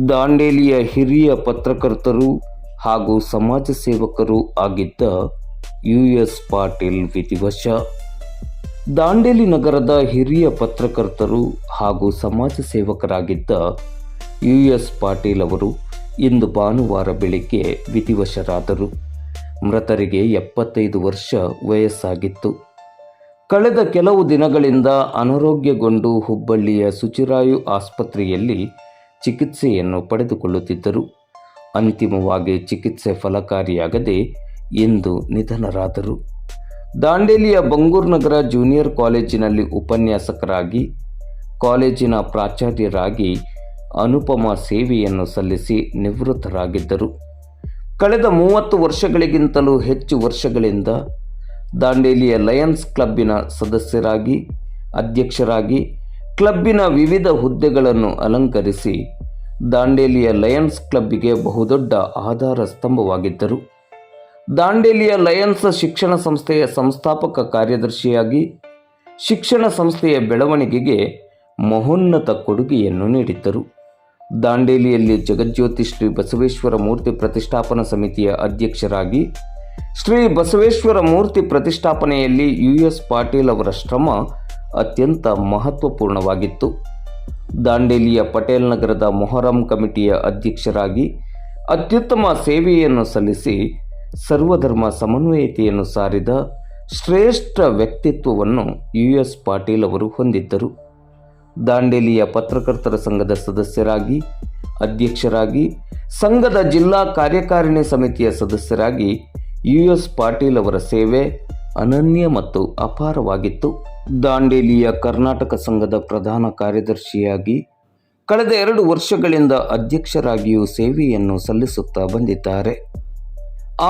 ದಾಂಡೇಲಿಯ ಹಿರಿಯ ಪತ್ರಕರ್ತರು ಹಾಗೂ ಸಮಾಜ ಸೇವಕರು ಆಗಿದ್ದ US ಪಾಟೀಲ್ ವಿಧಿವಶ. ದಾಂಡೇಲಿ ನಗರದ ಹಿರಿಯ ಪತ್ರಕರ್ತರು ಹಾಗೂ ಸಮಾಜ ಸೇವಕರಾಗಿದ್ದ US ಪಾಟೀಲ್ ಅವರು ಇಂದು ಭಾನುವಾರ ಬೆಳಿಗ್ಗೆ ವಿಧಿವಶರಾದರು. ಮೃತರಿಗೆ 75 ವರ್ಷ ವಯಸ್ಸಾಗಿತ್ತು. ಕಳೆದ ಕೆಲವು ದಿನಗಳಿಂದ ಅನಾರೋಗ್ಯಗೊಂಡು ಹುಬ್ಬಳ್ಳಿಯ ಸುಚಿರಾಯು ಆಸ್ಪತ್ರೆಯಲ್ಲಿ ಚಿಕಿತ್ಸೆಯನ್ನು ಪಡೆದುಕೊಳ್ಳುತ್ತಿದ್ದರು. ಅಂತಿಮವಾಗಿ ಚಿಕಿತ್ಸೆ ಫಲಕಾರಿಯಾಗದೆ ಇಂದು ನಿಧನರಾದರು. ದಾಂಡೇಲಿಯ ಬಂಗೂರ್ನಗರ ಜೂನಿಯರ್ ಕಾಲೇಜಿನಲ್ಲಿ ಉಪನ್ಯಾಸಕರಾಗಿ, ಕಾಲೇಜಿನ ಪ್ರಾಚಾರ್ಯರಾಗಿ ಅನುಪಮ ಸೇವೆಯನ್ನು ಸಲ್ಲಿಸಿ ನಿವೃತ್ತರಾಗಿದ್ದರು. ಕಳೆದ 30 ವರ್ಷಗಳಿಗಿಂತಲೂ ಹೆಚ್ಚು ವರ್ಷಗಳಿಂದ ದಾಂಡೇಲಿಯ ಲಯನ್ಸ್ ಕ್ಲಬ್ಬಿನ ಸದಸ್ಯರಾಗಿ, ಅಧ್ಯಕ್ಷರಾಗಿ, ಕ್ಲಬ್ಬಿನ ವಿವಿಧ ಹುದ್ದೆಗಳನ್ನು ಅಲಂಕರಿಸಿ ದಾಂಡೇಲಿಯ ಲಯನ್ಸ್ ಕ್ಲಬ್ಬಿಗೆ ಬಹುದೊಡ್ಡ ಆಧಾರ ಸ್ತಂಭವಾಗಿದ್ದರು. ದಾಂಡೇಲಿಯ ಲಯನ್ಸ್ ಶಿಕ್ಷಣ ಸಂಸ್ಥೆಯ ಸಂಸ್ಥಾಪಕ ಕಾರ್ಯದರ್ಶಿಯಾಗಿ ಶಿಕ್ಷಣ ಸಂಸ್ಥೆಯ ಬೆಳವಣಿಗೆಗೆ ಮಹೋನ್ನತ ಕೊಡುಗೆಯನ್ನು ನೀಡಿದ್ದರು. ದಾಂಡೇಲಿಯಲ್ಲಿ ಜಗಜ್ಯೋತಿ ಶ್ರೀ ಬಸವೇಶ್ವರ ಮೂರ್ತಿ ಪ್ರತಿಷ್ಠಾಪನಾ ಸಮಿತಿಯ ಅಧ್ಯಕ್ಷರಾಗಿ ಶ್ರೀ ಬಸವೇಶ್ವರ ಮೂರ್ತಿ ಪ್ರತಿಷ್ಠಾಪನೆಯಲ್ಲಿ US ಪಾಟೀಲ್ ಅವರ ಶ್ರಮ ಅತ್ಯಂತ ಮಹತ್ವಪೂರ್ಣವಾಗಿತ್ತು. ದಾಂಡೇಲಿಯ ಪಟೇಲ್ ನಗರದ ಮೊಹರಂ ಕಮಿಟಿಯ ಅಧ್ಯಕ್ಷರಾಗಿ ಅತ್ಯುತ್ತಮ ಸೇವೆಯನ್ನು ಸಲ್ಲಿಸಿ ಸರ್ವಧರ್ಮ ಸಮನ್ವಯತೆಯನ್ನು ಸಾರಿದ ಶ್ರೇಷ್ಠ ವ್ಯಕ್ತಿತ್ವವನ್ನು US ಪಾಟೀಲ್ ಅವರು ಹೊಂದಿದ್ದರು. ದಾಂಡೇಲಿಯ ಪತ್ರಕರ್ತರ ಸಂಘದ ಸದಸ್ಯರಾಗಿ, ಅಧ್ಯಕ್ಷರಾಗಿ, ಸಂಘದ ಜಿಲ್ಲಾ ಕಾರ್ಯಕಾರಿಣಿ ಸಮಿತಿಯ ಸದಸ್ಯರಾಗಿ US ಪಾಟೀಲ್ ಅವರ ಸೇವೆ ಅನನ್ಯ ಮತ್ತು ಅಪಾರವಾಗಿತ್ತು. ದಾಂಡೇಲಿಯ ಕರ್ನಾಟಕ ಸಂಘದ ಪ್ರಧಾನ ಕಾರ್ಯದರ್ಶಿಯಾಗಿ ಕಳೆದ 2 ವರ್ಷಗಳಿಂದ ಅಧ್ಯಕ್ಷರಾಗಿಯೂ ಸೇವೆಯನ್ನು ಸಲ್ಲಿಸುತ್ತಾ ಬಂದಿದ್ದಾರೆ.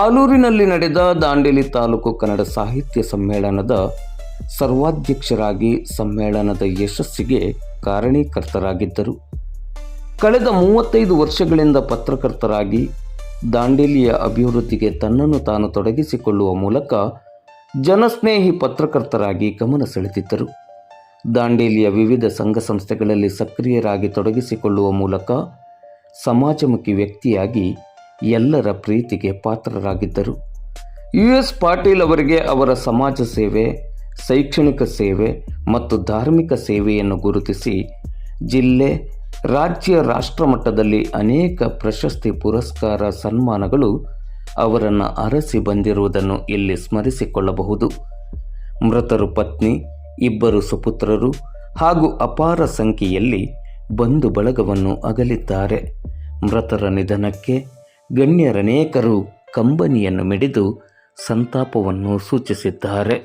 ಆಲೂರಿನಲ್ಲಿ ನಡೆದ ದಾಂಡೇಲಿ ತಾಲೂಕು ಕನ್ನಡ ಸಾಹಿತ್ಯ ಸಮ್ಮೇಳನದ ಸರ್ವಾಧ್ಯಕ್ಷರಾಗಿ ಸಮ್ಮೇಳನದ ಯಶಸ್ಸಿಗೆ ಕಾರಣೀಕರ್ತರಾಗಿದ್ದರು. ಕಳೆದ 35 ವರ್ಷಗಳಿಂದ ಪತ್ರಕರ್ತರಾಗಿ ದಾಂಡೇಲಿಯ ಅಭಿವೃದ್ಧಿಗೆ ತನ್ನನ್ನು ತಾನು ತೊಡಗಿಸಿಕೊಳ್ಳುವ ಮೂಲಕ ಜನಸ್ನೇಹಿ ಪತ್ರಕರ್ತರಾಗಿ ಗಮನ ಸೆಳೆದಿದ್ದರು. ದಾಂಡೇಲಿಯ ವಿವಿಧ ಸಂಘ ಸಂಸ್ಥೆಗಳಲ್ಲಿ ಸಕ್ರಿಯರಾಗಿ ತೊಡಗಿಸಿಕೊಳ್ಳುವ ಮೂಲಕ ಸಮಾಜಮುಖಿ ವ್ಯಕ್ತಿಯಾಗಿ ಎಲ್ಲರ ಪ್ರೀತಿಗೆ ಪಾತ್ರರಾಗಿದ್ದರು. US ಪಾಟೀಲ್ ಅವರಿಗೆ ಅವರ ಸಮಾಜ ಸೇವೆ, ಶೈಕ್ಷಣಿಕ ಸೇವೆ ಮತ್ತು ಧಾರ್ಮಿಕ ಸೇವೆಯನ್ನು ಗುರುತಿಸಿ ಜಿಲ್ಲೆ, ರಾಜ್ಯ, ರಾಷ್ಟ್ರ ಮಟ್ಟದಲ್ಲಿ ಅನೇಕ ಪ್ರಶಸ್ತಿ, ಪುರಸ್ಕಾರ, ಸನ್ಮಾನಗಳು ಅವರನ್ನು ಅರಸಿ ಬಂದಿರುವುದನ್ನು ಇಲ್ಲಿ ಸ್ಮರಿಸಿಕೊಳ್ಳಬಹುದು. ಮೃತರು ಪತ್ನಿ, 2 ಸುಪುತ್ರರು ಹಾಗೂ ಅಪಾರ ಸಂಖ್ಯೆಯಲ್ಲಿ ಬಂಧು ಬಳಗವನ್ನು ಅಗಲಿದ್ದಾರೆ. ಮೃತರ ನಿಧನಕ್ಕೆ ಗಣ್ಯರನೇಕರು ಕಂಬನಿಯನ್ನು ಮಿಡಿದು ಸಂತಾಪವನ್ನು ಸೂಚಿಸಿದ್ದಾರೆ.